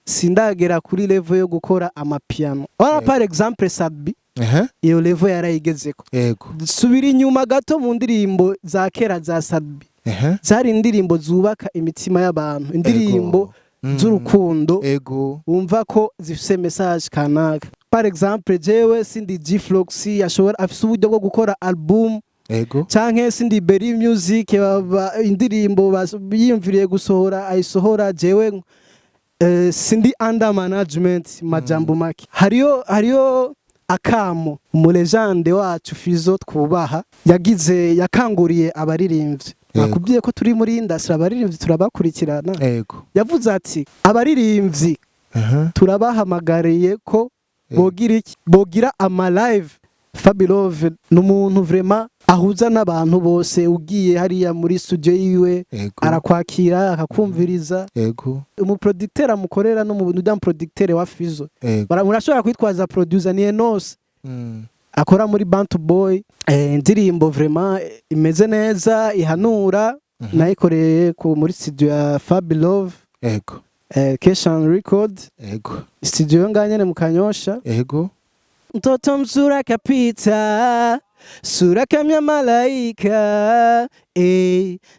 sindagera kuri level yo gukora amapiano par exemple Sabi iyo level yarayigezeko yego subira inyuma gato mu ndirimbo za kera za Sabi zari indirimbo zubaka imitima y'abantu indirimbo z'urukundo yego wumva ko zifise message kanaka par exemple jewe sindi G-Flox yashobora afise uburyo bwo gukora album yego canke sindi Berry Music indirimbo yiyumviriye gusohora ayisohora jewe sindi under management majambo make hariyo akamo umulegende wacu Fizo twubaha yagize yakanguriye abaririmbyi nakubwiye ko turi muri industry abaririmbyi turabakurikirana yego yavuze ati abaririmbyi turabahamagariye ko bogira ama live Fabilove n'umuntu vraiment ahuza n'abantu bose ugiye hariya muri studio yiwe arakwakira akakumviriza yego umuproducteur amukorera no mu bintu producteur wa Fizo murashobora kwitwaza producer ni Enos akora muri Bantu Boy indirimbo vraiment imeze neza ihanura nayikoreye muri studio ya Fabilove yego Keshan Record yego studio nganyene mu Kanyosha yego mtoto mzuri kapita sura kama malaika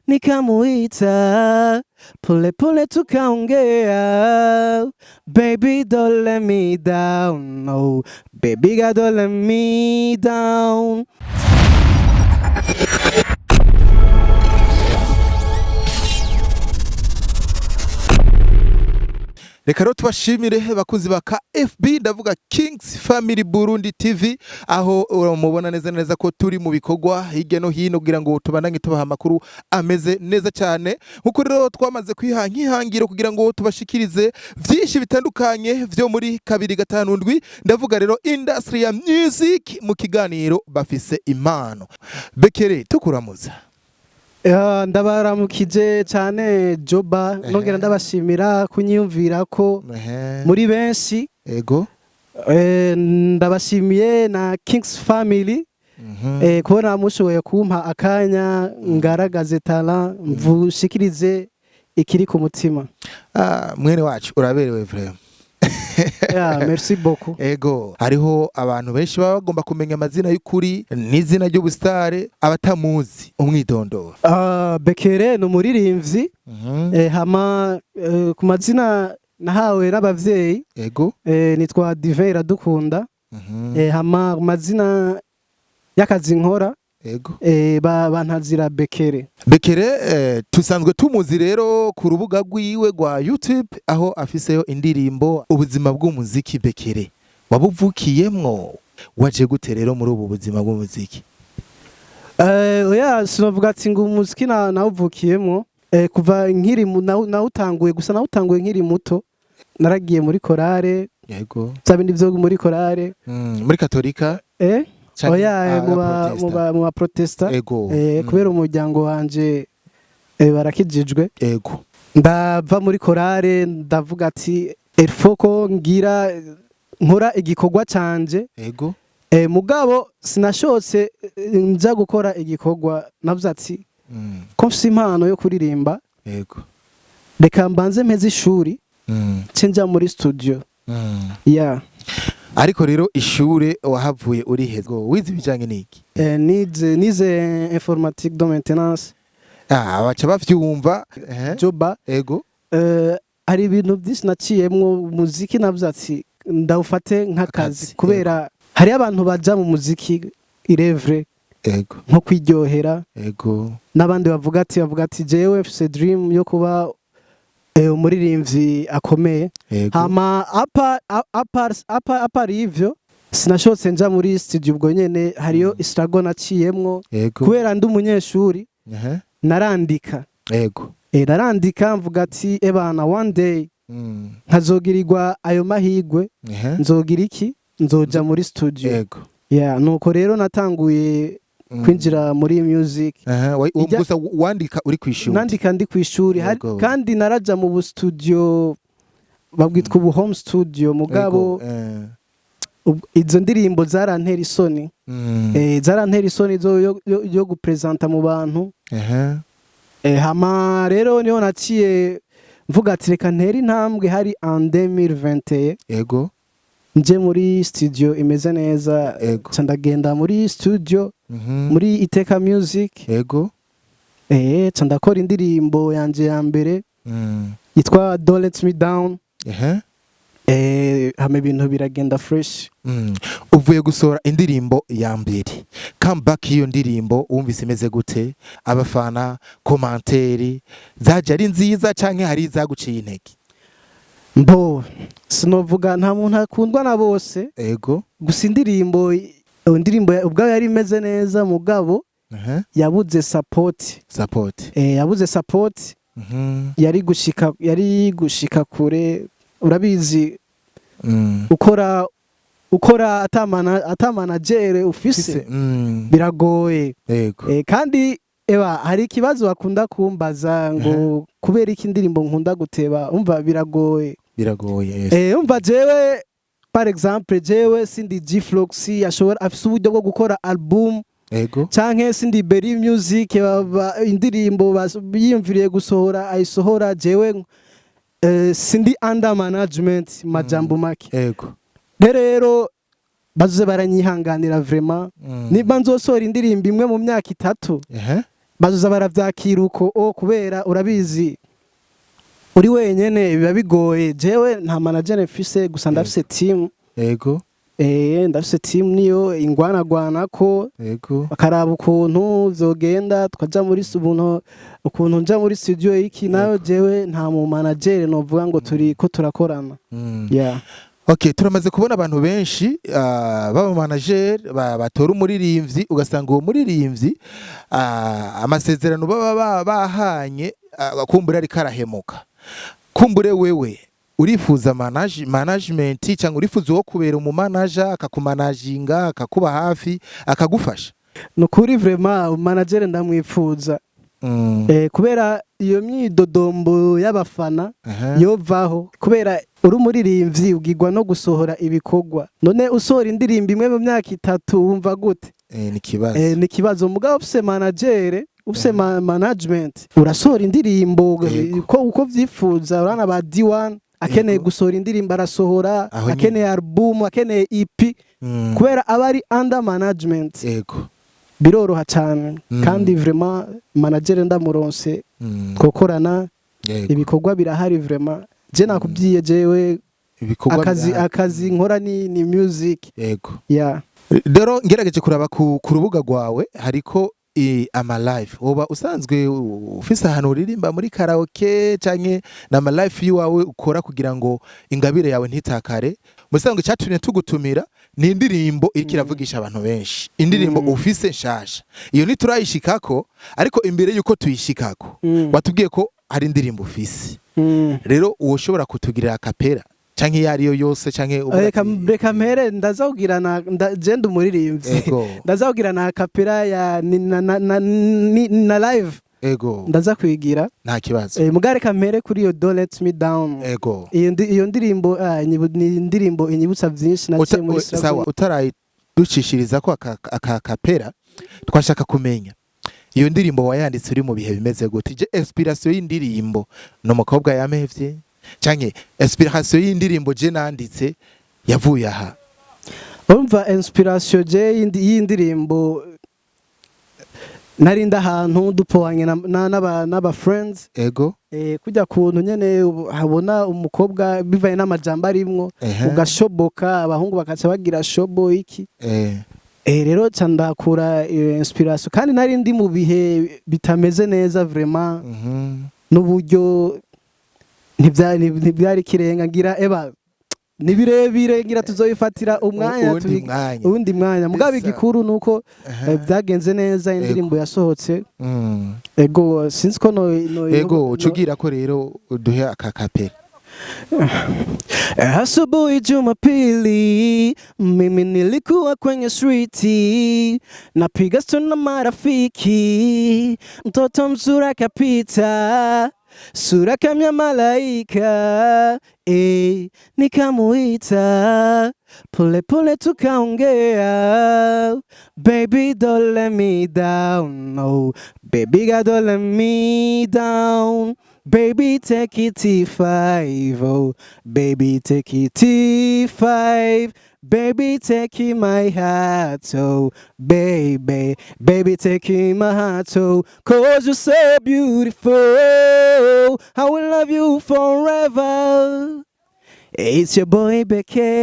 nikamuita pole pole tukaongea baby don't let me down no baby God don't let me down. Reka rero tubashimire bakunzi ba KFB ndavuga Kings Family Burundi TV aho mubona neza ko turi mu bikorwa hirya no hino kugira ngo tubandange tubaha amakuru ameze neza cyane nkuko rero twamaze kwihangiro kugira ngo tubashikirize byinshi bitandukanye byo muri 257 ndavuga rero industry ya music mu kiganiro bafise impano Bekere tukuramuza ndabaramukije cyane Joba nongera ndabashimira kunyiyumvira ko muri benshi yego ndabashimiye na Kings Family kubona mushoboye kumpa akanya ngaragaze talent mvushikirize ikiri ku mutima mwene wacu uraberewe vraiment merci beaucoup. Ego hariho abantu benshi baba bagomba kumenya amazina y'ukuri n'izina ry'ubustare abatamuzi umwidondoro. Bekere no muririmbyi hama ku mazina nahawe n'abavyeyi. Ego nitwa Divin Iradukunda. Hama mazina y'akazi nkora. Ego bantazira Bekere. Bekere tusanzwe tumuzi rero ku rubuga rwiwe rwa YouTube aho afiseyo indirimbo ubuzima bw'umuziki Bekere wabuvukiyemwo waje gute rero muri ubu buzima bw'umuziki? Oya sinovuga ati ngo umuziki nawuvukiyemwo kuva nkiri nawutanguye gusa nawutanguye nkiri muto naragiye muri korale. Yego sabindi byo muri korale muri Katolika oya mu protesta kubera umuryango wanje barakijijwe ndava muri korale ndavuga ati erfoko ngira nkora igikorwa canje mugabo sinashotse nza gukora igikorwa navuze ati ko mfise impano yo kuririmba reka mbanze mpeze ishuri cenja muri studio ariko rero ishure wahavuye uri hezgo wize bijanye niki? Nize informatique de maintenance. Baca bavyumva Joba hari ibintu byinshi naciyemwo muziki navuze ati ndawufate nk'akazi kubera hari abantu baja mu muziki irevre nko kwiryohera n'abandi bavuga ati jewe mfise dream yo kuba umuririmbyi akomeye hama apa ivyo sinashotse nja muri studio ubwo nyene hariyo struggle naciyemwo kubera ndi umunyeshuri narandika narandika mvuga ati ebana one day nkazogirirwa ayo mahigwe nzogira iki nzoja muri studio nuko rero natanguye kwinjira muri music gusa wandika uri kwishuri nandika ndi kwishuri kandi naraja mu studio babwitwa ubu home studio mugabo izo ndirimbo zarantera isoni zarantera isoni yo gupresenta mu bantu hama rero niho naciye mvuga ati reka ntera intambwe hari en 2021 ego nje muri studio imeze neza ndagenda muri studio muri Iteka Music ego ndakora indirimbo yanje ya mbere yitwa Don't Let Me Down hame ibintu biragenda fresh. Uvuye gusohora indirimbo ya mbere, comeback iyo ndirimbo wumvise imeze gute? Abafana komanteri zaje ari nziza canke hari zaguciye intege? Mbo sinovuga nta muntu akundwa na bose, ego gusa indirimbo ubwayo yari imeze neza mugabo yabuze support yabuze support yari gushika kure. Urabizi ukora atamanagere ufise biragoye kandi hari ikibazo bakunda kumbaza ngo kubera iki indirimbo nkunda guteba, umva biragoye umva jewe par exemple jewe sindi G-Flox ashobora afise uburyo bwo gukora album canke sindi Berry Music indirimbo biyumviriye gusohora ayisohora, jewe sindi under management majambo make rero bazuze baranyihanganira vraiment niba nzosohora indirimbo imwe mu myaka 3 bazuza baravyakira uko kubera urabizi uri wenyene biba bigoye. Jewe nta manager mfise gusa ndafise team ndafise team niyo ingwanagwana ko bakaraba ukuntu zogenda twaja muri ukuntu nja muri studio iki nayo jewe nta mu manager novuga ngo turi ko turakorana. Okay, turamaze kubona abantu benshi baba manager batora umuririmbyi ugasanga uwo muririmbyi amasezerano baba bahanye kumbura ari karahemuka. Kumbure wewe urifuza management cyangwa urifuza uwo kubera umumanager akakumanaginga akakuba hafi akagufasha? Nukuri vraiment manager ndamwifuza kubera iyo myidodombo y'abafana yovaho, kubera uri umuririmbyi ugirwa no gusohora ibikorwa, none usohora indirimbo imwe mu myaka 3 wumva gute? Ni kibazo mugabo ufise manager ufise management urasohora indirimbo uko vyifuza. Urana ba D1 akeneye gusohora indirimbo arasohora, akeneye album akeneye EP kubera abari under management biroroha cyane kandi vraiment manager ndamuronse twokorana ibikorwa birahari vraiment. Je nakubyiye jewe akazi nkora ni music Dero ngerageje kuraba ku rubuga rwawe hariko ama live oba usanzwe ufise ahantu uririmba muri karaoke canke na ama live yiwawe ukora kugira ngo ingabire yawe ntitakare? Musanzwe cyatumye tugutumira ni indirimbo ikiravugisha abantu benshi, indirimbo ufise nshasha iyo niturayishikako, ariko imbere yuko tuyishikako watubwiye ko hari indirimbo ufise. Rero uwo ushobora kutugirira akapera canke yariyo yose canke reka mpere ndazawugirana genda umuririmbyi ndazawugirana akapera ya na live ndaza kwigira nta kibazo. Mugare kampere kuri iyo Don't Let Me Down iyo ndirimbo ni indirimbo inyibutsa byinshi naciye muri sawa. Utarayiducishiriza ko akapera twashaka kumenya iyo ndirimbo wayanditse uri mu bihe bimeze gute? Je inspiration y'indirimbo no mukobwa yamehevye canke inspiration y'indirimbo je nanditse yavuye aha? Umva inspiration je y'indirimbo narinda ahantu dupowanye n'aba friends kujya kuntu nyene habona umukobwa bivaye n'amajambo arimwo ugashoboka abahungu bakaca bagira shobo iki rero candakura inspiration kandi nari ndi mu bihe bitameze neza vraiment n'uburyo ntibyari kirenga ngira nibirebire ngira tuzoyifatira uwundi mwanya mugabo igikuru nuko byagenze neza indirimbo yasohotse sinzi ko ucugira ko rero uduhe akakape. Asubuhi Jumapili mimi nilikuwa kwenye streeti napiga story na marafiki, mtoto mzuri akapita sura kama malaika nikamuita pole pole tukaongea, baby don't let me down, no baby God don't let me down, Baby take it T5, oh baby take it T5, baby take it my heart, oh baby, baby take it my heart, oh 'cause you're so beautiful, I will love you forever. It's your boy Bekele,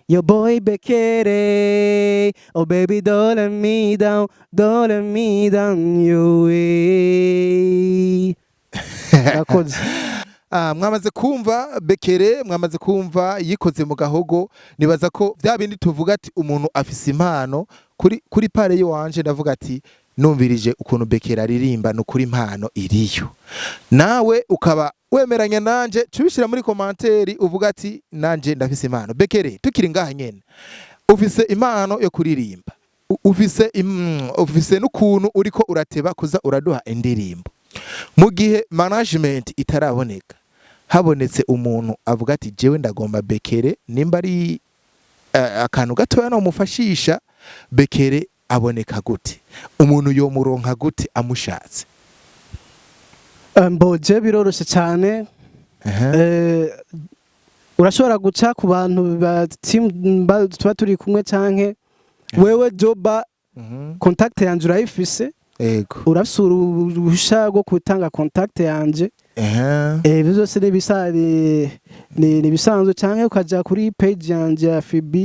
your boy Bekele. Oh baby, don't let me down, don't let me down your way. Mwamaze kumva Bekele, mwamaze kumva yikoze mu gahogo. Nibaza ko bya bindi tuvuga ati umuntu afise impano kuri pare yo wanje, ndavuga ati numvirije ukuntu Bekele aririmba no kuri impano iriyo, nawe ukaba wemeranya nanje tubishira muri komanteri uvuga ati nanje ndafise impano. Bekele, tukiri ngaha nyene, ufise impano yo kuririmba, ufise n'ukuntu uriko urateba kuza uraduha indirimbo. Mu gihe management itaraboneka, habonetse umuntu avuga ati jewe ndagomba Bekele, nimba ari akantu gatoya no mufashisha, Bekele aboneka gute? Umuntu yo muronka gute amushatse? Mboje biroroshe cyane. Urashobora guca ku bantu tuba turi kumwe canke wewe Joba, contact yanje urayifise, yego urafise uruhusha rwo gutanga contact yanje. Byose ni bisanzwe canke ukaja kuri page yanje ya FB.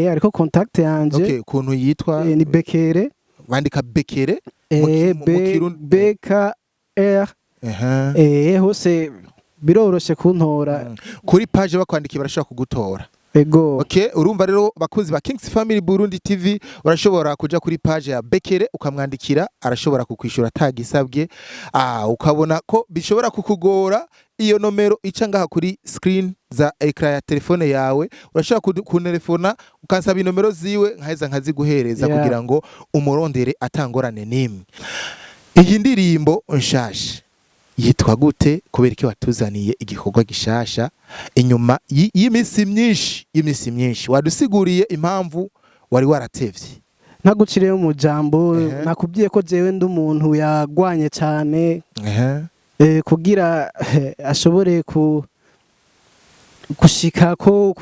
Ariko contact yanje. Okay, kuntu yitwa ni Bekele. Bandika Bekele BKR. Hose biroroshe kuntora. Kuri page bakwandiki barashobora kugutora. Ego. Okay, urumva rero bakunzi ba Kings Family Burundi TV, urashobora kuja kuri page ya Bekele ukamwandikira, arashobora kukwishura tagisabwe. Ukabona ko bishobora kukugora, iyo nomero ica ngaha kuri screen za ekran ya telefone yawe, urashobora kuntelefona ukansaba inomero ziwe nkaheza nkaziguhereza kugira ngo umurondere atangorane nimwe. Iyi ndirimbo nshasha yitwa gute, kubera iki watuzaniye igikorwa gishasha inyuma y'imisi myinshi? Wadusiguriye impamvu wari waratevye. Ntagucire mu jambo, nakubwiye ko jewe ndi umuntu yagwanye cyane kugira ashobore gushika ko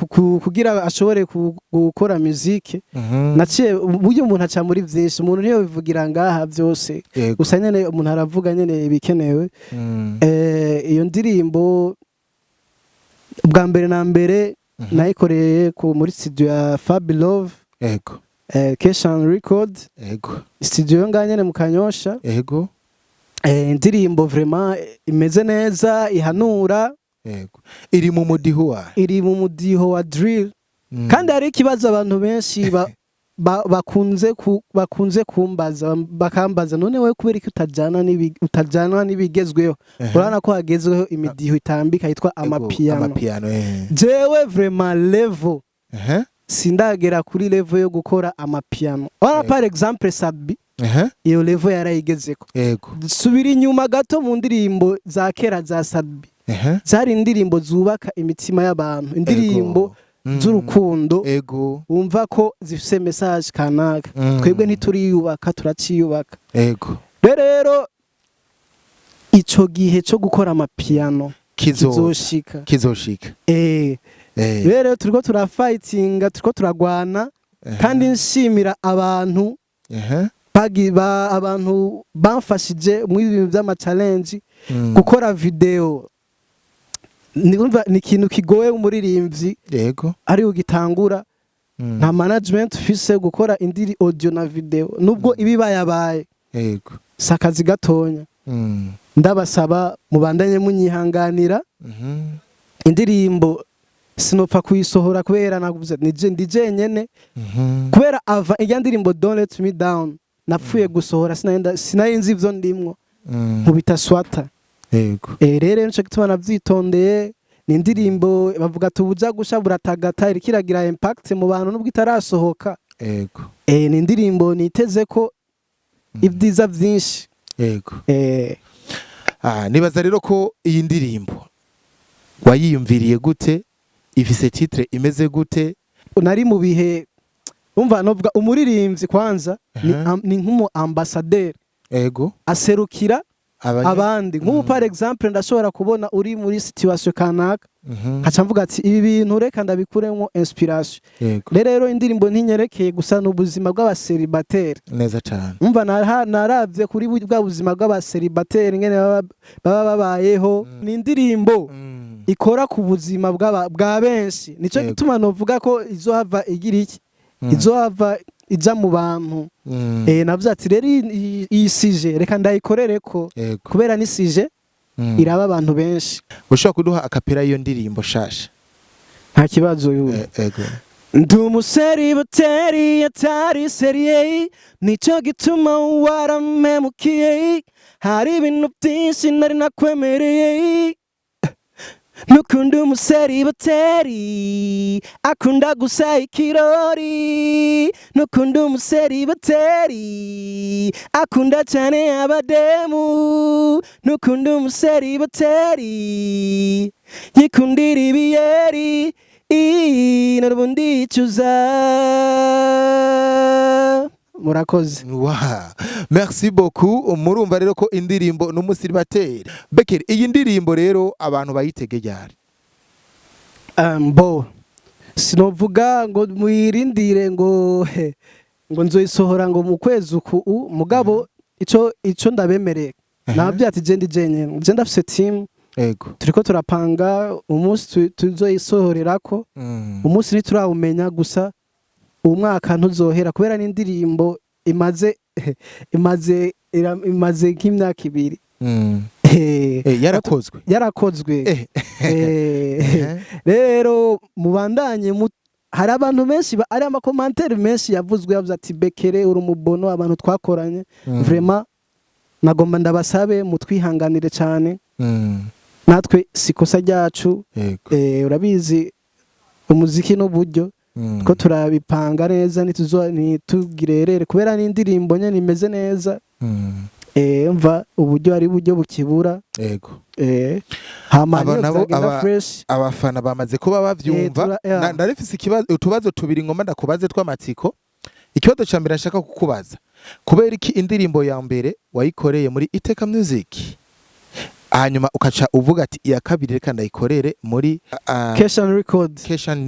kugira ashobore gukora musique. Naciye uburyo umuntu aca muri vyinshi, umuntu niyo bivugira ngaha byose, gusa nyene umuntu aravuga nyene ibikenewe. Iyo ndirimbo bwa mbere na mbere nayikoreye muri studio ya Fabi Love, Keshan Record, studio nganyene mu Kanyosha. Indirimbo vraiment imeze neza, ihanura. Iri mu mudiho wa drill. Kandi hari ikibazo abantu benshi bakunze kumbaza, bakambaza none we kubera iki utajana n'ibigezweho. Urana ko hagezweho imidiho itambika yitwa amapiano. Jewe vraiment level sindagera kuri level yo gukora amapiano. Par exemple Sabi, iyo level yarayigezeko. Subira inyuma gato mu ndirimbo za kera za Sabi, zari indirimbo zubaka imitima y'abantu, indirimbo z'urukundo, wumva ko zifise message kanaka. Twebwe ntituriyubaka, turaciyubaka. Rero ico gihe cyo gukora amapiano kizoshika. Rero turiko turafightinga, turiko turagwana, kandi nshimira abantu abantu bamfashije mu bintu by'ama challenge. Gukora video ni ikintu kigoye umuririmbyi, ari ugitangura nta management ufise gukora indiri audio na video, nubwo ibibayabaye sakazi gatonya. Ndabasaba mubandanye munyihanganira. Indirimbo sinopfa kuyisohora kubera naguze ndije nyene, kubera ava ijya ndirimbo Don't Let Me Down napfuye gusohora, sinayinzi ivyo ndimwo nkubita swata. Rero nico gituma navyitondeye. Ni indirimbo bavuga tubuza gusha buratagata, irikiragira impact mu bantu nubwo itarasohoka. Ni indirimbo niteze ko ibyiza byinshi. Nibaza rero ko iyi ndirimbo wayiyumviriye gute, ifise titre imeze gute? Nari mu bihe umva novuga umuririmbyi kwanza ni nk'umu ambassadeur, aserukira abandi nk'ubu par exemple ndashobora kubona uri muri situation kanaka haca mvuga ati ibi bintu reka ndabikuremo inspiration. Rero indirimbo ntinyerekeye gusa n'ubuzima bw'abaseribateri neza cyane, umva naravye kuri bwa buzima bw'abaseribateri ngene baba babayeho. Ni indirimbo ikora ku buzima bwa benshi, nico gituma novuga ko izohava igira iki, izohava ija mu bantu. Navuze ati rero iyi sije reka ndayikorereko kubera ni sije iraba abantu benshi. Ushobora kuduha akapera iyo ndirimbo shasha? Nta kibazo yuko ndi umuseribateri yatari seriye, nico gituma waramemukiye, hari ibintu byinshi nari nakwemereye. Nukunda umuseribateri akunda gusa ikirori, nukunda umuseribateri akunda cyane abademu, nukunda umuseribateri yikundira ibiyeri narubundi icuza. Murakoze. Wow. Merci beaucoup. Murumva rero ko indirimbo n'umusiribateri. Bekeri, iyi ndirimbo rero abantu bayitege ryari? Bo sinovuga ngo mwirindire ngo nzoyisohora ngo mu kwezi uku mugabo ico ndabemereye. Nabyo ati je ndi jenye ndafise team. Turiko turapanga umunsi tuzoyisohorerako. Umunsi niturawumenya gusa umwaka ntuzohera kubera n'indirimbo imaze nk'imyaka 2. Yarakozwe. Rero mubandanye hari abantu benshi ari amakomantere menshi yavuzwe yavuze ati Bekere uri umubono abantu twakoranye vraiment nagomba ndabasabe mutwihanganire cyane. Natwe sikosa ryacu. Urabizi umuziki n'uburyo ko turabipanga neza ntitugirerere kubera n'indirimbo nyene imeze neza. Mva uburyo ari buryo bukibura. Abafana bamaze kuba bavyumva. Ndarifise utubazo tubiri ngoma ndakubaze tw'amatsiko. Ikibazo ca mbere nshaka kukubaza, kubera iki indirimbo ya mbere wayikoreye muri Iteka Music hanyuma ukaca uvuga ati iya kabiri reka ndayikorere muri Keshan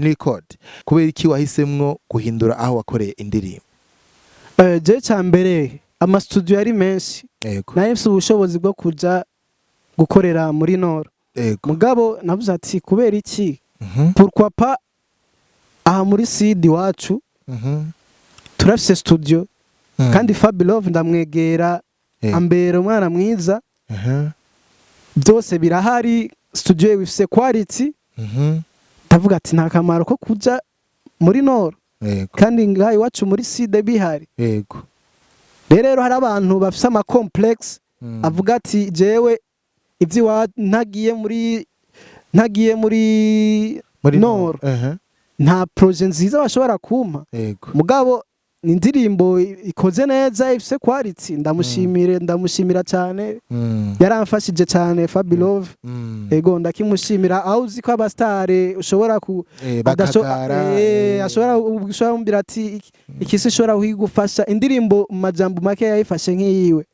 Record, kubera iki wahisemwo guhindura aho wakoreye indirimbo? Je ca mbere ama studio yari menshi, nahise ubushobozi bwo kuja gukorera muri Nord. Mugabo navuze ati kubera iki pourquoi pas aha muri Sud wacu turafise studio kandi Fabilove ndamwegera ambera umwana mwiza. Byose birahari, studio bifise quality. Ndavuga ati nta kamaro ko kuja muri Nord kandi ngayi wacu muri Sud bihari. Rero hari abantu bafise ama complex avuga ati jewe ivyi ntagiye muri Nord nta projet nziza bashobora kumpa. Mugabo indirimbo ikoze neza ifise quality, ndamushimira cyane. Yaramfashije cyane Fabilove. Ndakimushimira aho uzi ko abastare ushobora ashobora kumbira ati ikisi ushobora kugufasha indirimbo mu majambo make yayifashe nk'iyiwe.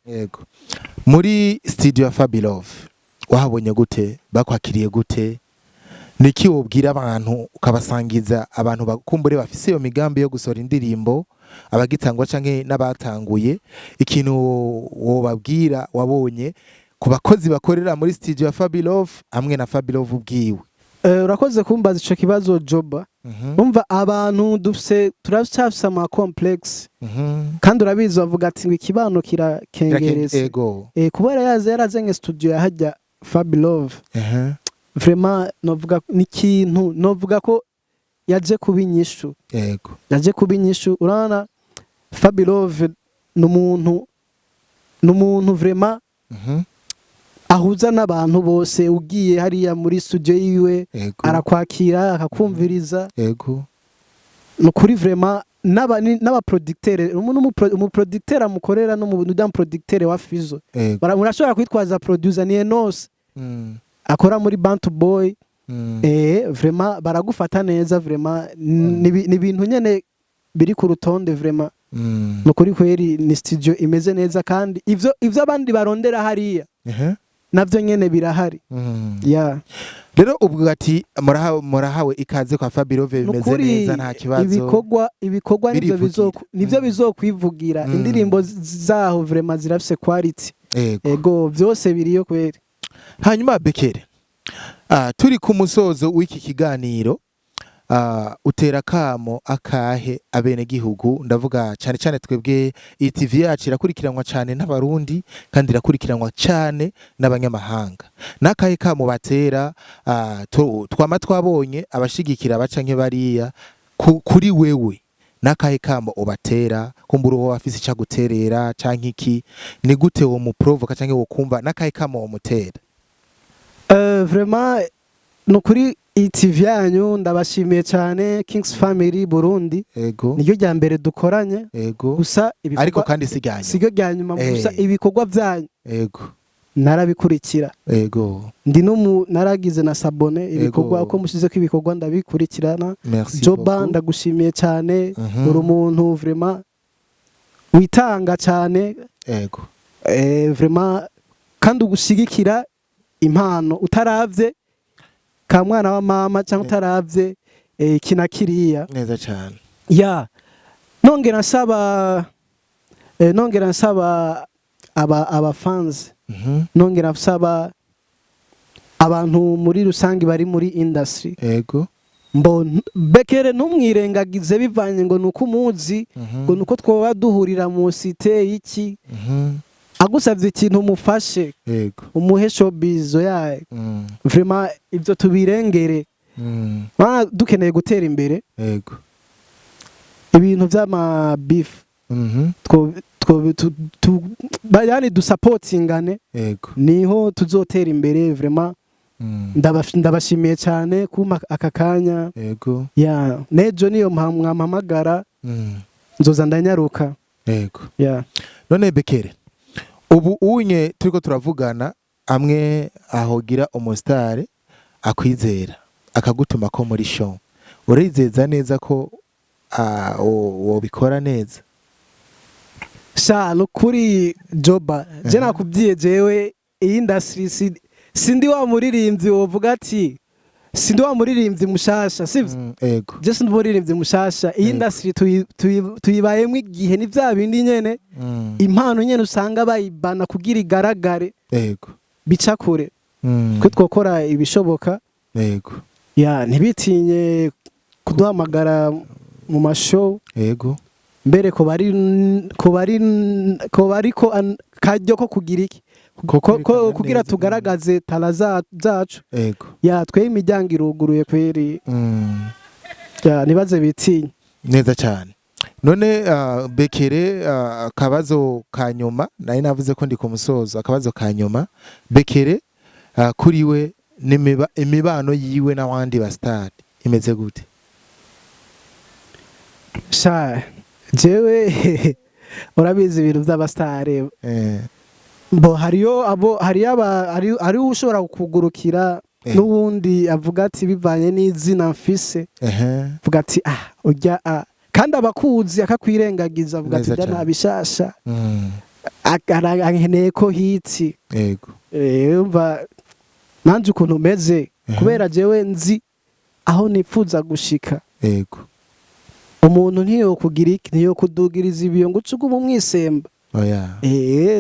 Muri studio ya Fabilove wahabonye gute? Bakwakiriye gute? Niki wobwira abantu ukabasangiza abantu bakumbure bafise iyo migambi yo gusora indirimbo, abagitangwa canke n'abatanguye, ikintu wobabwira wabonye ku bakozi bakorera muri studio ya Fabilove hamwe na Fabilove ubwiwe? Urakoze kumbaza ico kibazo Joba. Umva abantu dufise turafise ama complex kandi urabizi bavuga ati ngo ikibano kirakengereza. Kubera yarazenge studio yahajya Fabilove. Vraiment novuga n'ikintu novuga ko yaje kubinyishu. Yaje kubinyishu. Urana Fabilove n'umuntu vraiment ahuza n'abantu bose, ugiye hariya muri studio yiwe arakwakira akakumviriza. Nukuri vraiment n'aba producteur umu producteur amukorera n'umu producteur wa Fizo. Murashobora kwitwaza producer ni Enos akora muri Bantu Boy. Vraiment baragufata neza, vraiment ni ibintu nyene biri ku rutonde vraiment nukuri kweri ni studio imeze neza kandi ivyo abandi barondera hariya navyo nyene birahari. Rero ubwo ati murahawe ikaze kwa Fabirove bimeze neza nta kibazo. Ibikorwa nivyo bizokwivugira indirimbo zaho vraiment zirafise quality. Ego vyose biriyo kweri. Hanyuma Bekere turi ku musozo w'iki kiganiro utera kamo akahe abene gihugu ndavuga cyane cyane twebwe ITV yacu irakurikiranwa cyane n'abarundi kandi irakurikiranwa cyane n'abanyamahanga nakahe kamo batera twama twabonye abashigikira bacanke bariya kuri wewe nakahe kamo ubatera kumbura uwo afise cya guterera canke iki ni gute wo mu provoka canke wo kumva nakahe kamo wo mutera? Vraiment nukuri ITV yanyu ndabashimiye cyane Kings Family Burundi. Niyo rya mbere dukoranye. Gusa ariko kandi sigyo rya nyuma gusa ibikorwa byanyu. Narabikurikira. Ndi naragize na sabone ibikorwa uko mushize ko ibikorwa ndabikurikirana. Joba ndagushimiye cyane uri umuntu vraiment witanga cyane. Vraiment kandi ugushigikira impano utaravye ka mwana wa mama cyangwa utaravye kinakiriya neza cyane. Nongera nsaba aba fans nongera nsaba abantu muri rusangi bari muri industry. Bekere ntumwirengagize bivanye ngo nuko umuzi ngo nuko twoba duhurira mu site iki agusavye ikintu umufashe umuhe showbiz yawe vraiment ibyo tubirengere dukeneye gutera imbere ibintu vy'ama beef yani dusupportingane niho tuzotera imbere vraiment ndabashimiye cyane kuma aka kanya nejo niyo mwampamagara nzoza ndanyaruka. None Bekere ubu unye turiko turavugana amwe ahogira umustar akwizera akagutuma ko muri show urizeza neza ko wobikora neza? No kuri Joba je nakubwiye jewe iyi industry sindi wa muririmbyi wovuga ati sindi wa muririmbyi mushasha sivyo? Je sindi muririmbyi mushasha iyi industry tuyibayemwe igihe ni vya bindi nyene impano nyene usanga bayibana kugira igaragare bica kure twe twokora ibishoboka ntibitinye kuduhamagara mu mashow mbere ko bari ko kajyo ko kugira iki kugira tugaragaze tala zacu twe imiryango iruguruye kweri nibaze bitinye neza cyane. None Bekere akabazo kanyuma nari navuze ko ndi ku musozo akabazo kanyuma Bekere kuri we imibano yiwe n'abandi ba star imeze gute? Jewe urabizi ibintu by'abastare hari ushobora kugurukira n'ubundi avuga ati bivanye n'izina mfise avuga ati ujya kandi abakuzi akakwirengagiza avuga ati bya nabishasha akeneye ko hitsi umva nanje ukuntu meze kubera jewe nzi aho nipfuza gushika. Umuntu ntiyo kugira iki niyo kudugiriza ibiyo ngo ucugume umwisemba.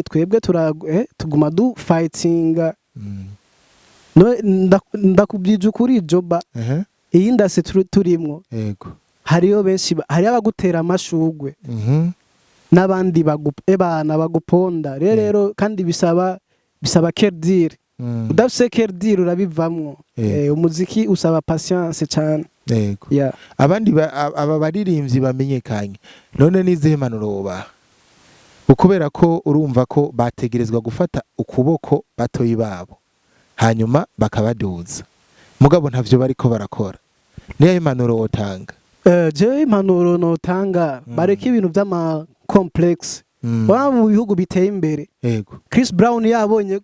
Twebwe tuguma du fightinga. Ndakubyije ukuri Joba iyi ndase turimwo hariyo benshi hari abagutera amashugwe n'abandi baguponda rero kandi bisaba kerdire udafise kerdire urabivamwo. Umuziki usaba patience cyane. Abandi aba baririmbyi bamenyekanye none nizihe manuro woba ukubera ko urumva ko bategerezwa gufata ukuboko batoyi babo hanyuma bakabaduza mugabo ntavyo bariko barakora niyo impanuro wotanga? Je impanuro notanga bareke ibintu by'ama complex mu bihugu biteye imbere. Chris Brown yabonye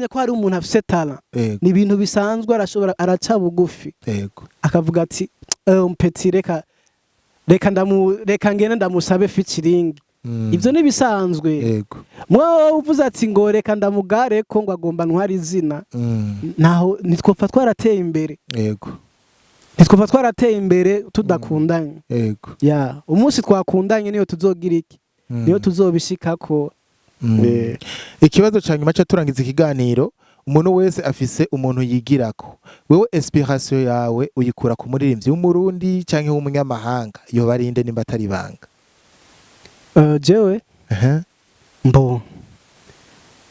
ko hari umuntu afise talent ni ibintu bisanzwe arashobora araca bugufi akavuga ati mpeti reka reka ngene ndamusabe featuring ivyo nibisanzwe yego mwe uvuze ati ngo reka ndamugare ko ngo agomba ntwari izina naho nitwopfa twarateye imbere yego nitwopfa twarateye imbere tudakundanye yego ya umunsi twakundanye niyo tuzogira iki niyo tuzobishikako ikibazo ca nyuma cyo turangiza ikiganiro umuntu wese afise umuntu yigirako wewe inspiration yawe uyikura ku muririmbyi w'umurundi canke w'umunyamahanga yo barinde nimba atari banga jewe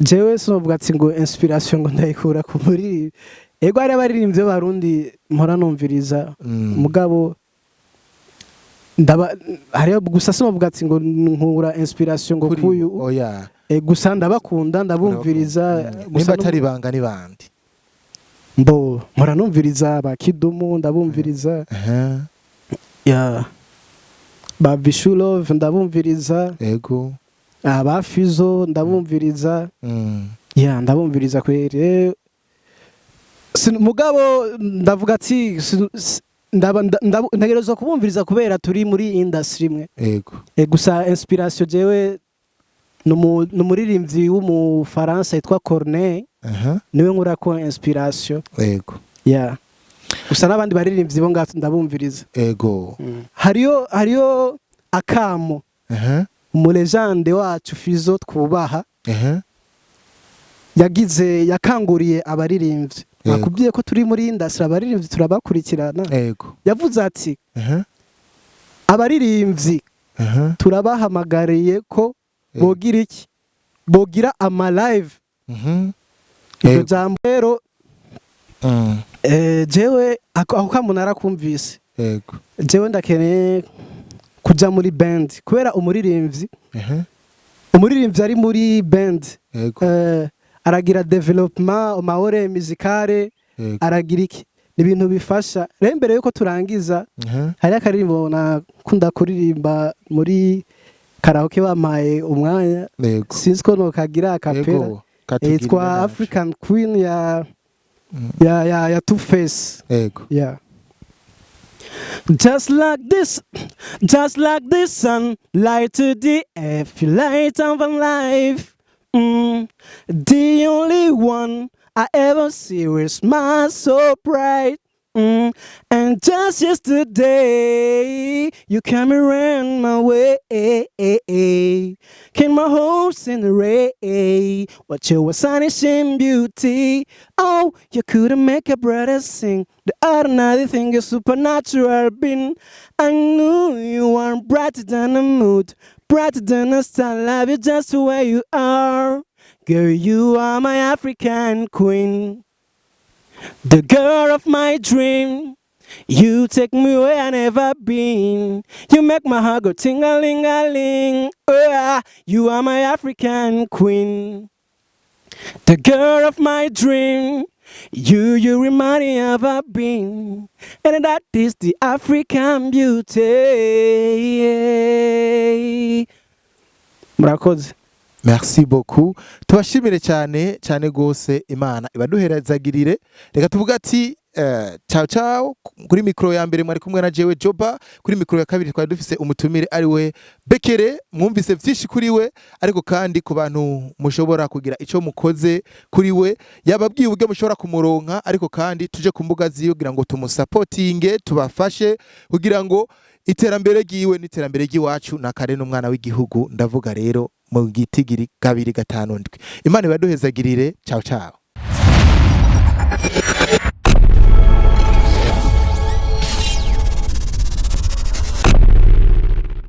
jewe sinovuga ati ngo inspiration ngo ndayikura ku muririmbyi ego ari abaririmbyi b'abarundi mpora numviriza mugabo hariyo gusa sinovuga ati ngo nkura inspiration ngo kuyu oya gusa ndabakunda ndabumviriza nimba atari banga ni bandi mpora numviriza ba Kidumu ndabumviriza ya ba Vishulove ndabumviriza ego aba Fizo ndabumviriza ya ndabumviriza kwere mugabo ndavuga ati ndagereza kubumviriza kubera turi muri industry imwe ego gusa inspiration jewe numuririmbyi w'umufaransa yitwa Corneille niwe nkura ko inspiration ego ya gusa n'abandi baririmbyi bo ngato ndabumviriza ego hariyo akamo umulejande wacu Fizo twubaha yakanguriye abaririmbyi nakubwiye ko turi muri industry abaririmbyi turabakurikirana yavuze ati abaririmbyi turabahamagariye ko bogira iki bogira ama live iryo jambo rero jewe aho kamunara kumvise jewe ndakeneye kuja muri band kubera umuririmbyi ari muri band aragira development amahore musicale aragira iki ni ibintu bifasha rero mbere yuko turangiza hari akaririmbo nakunda kuririmba muri karaoke bamaye umwanya sinzi ko nokagira akapera yitwa African Queen ya Two Face yeah. Just like this sun light to the earth, light of life. The only one I ever see with smile so bright. And just yesterday, you came around my way. Came my hopes in the rain. What you was astonishing beauty. Oh, you couldn't make a brother sing. The ordinary thing is supernatural being. I knew you were brighter than the mood, brighter than a star. Love you just the way you are. Girl, you are my African queen. The girl of my dream, you take me where I never been. You make my heart go ting-a-ling-a-ling. Oh, you are my African queen. The girl of my dream, you remind me of a being. And that is the African beauty. Murakoze. Merci beaucoup. Tubashimire cyane gose Imana ibaduherezagirire. Reka tuvuga ati ciao ciao kuri mikro ya mbere mwari kumwe na jewe Joba, kuri mikro ya kabiri twari dufise umutumire ari we Bekere. Mwumvise vyinshi kuri we, ariko kandi ku bantu mushobora kugira ico mukoze kuri we yababwiye uburyo mushobora kumuronka, ariko kandi tuje ku mbuga ziyo kugira ngo tumusupportinge tubafashe kugira ngo iterambere giwe n'iterambere giwacu nakare n'umwana w'igihugu. Ndavuga rero mu gitigiri 2 5 7 Imana ibaduhezagirire. Ciao ciao.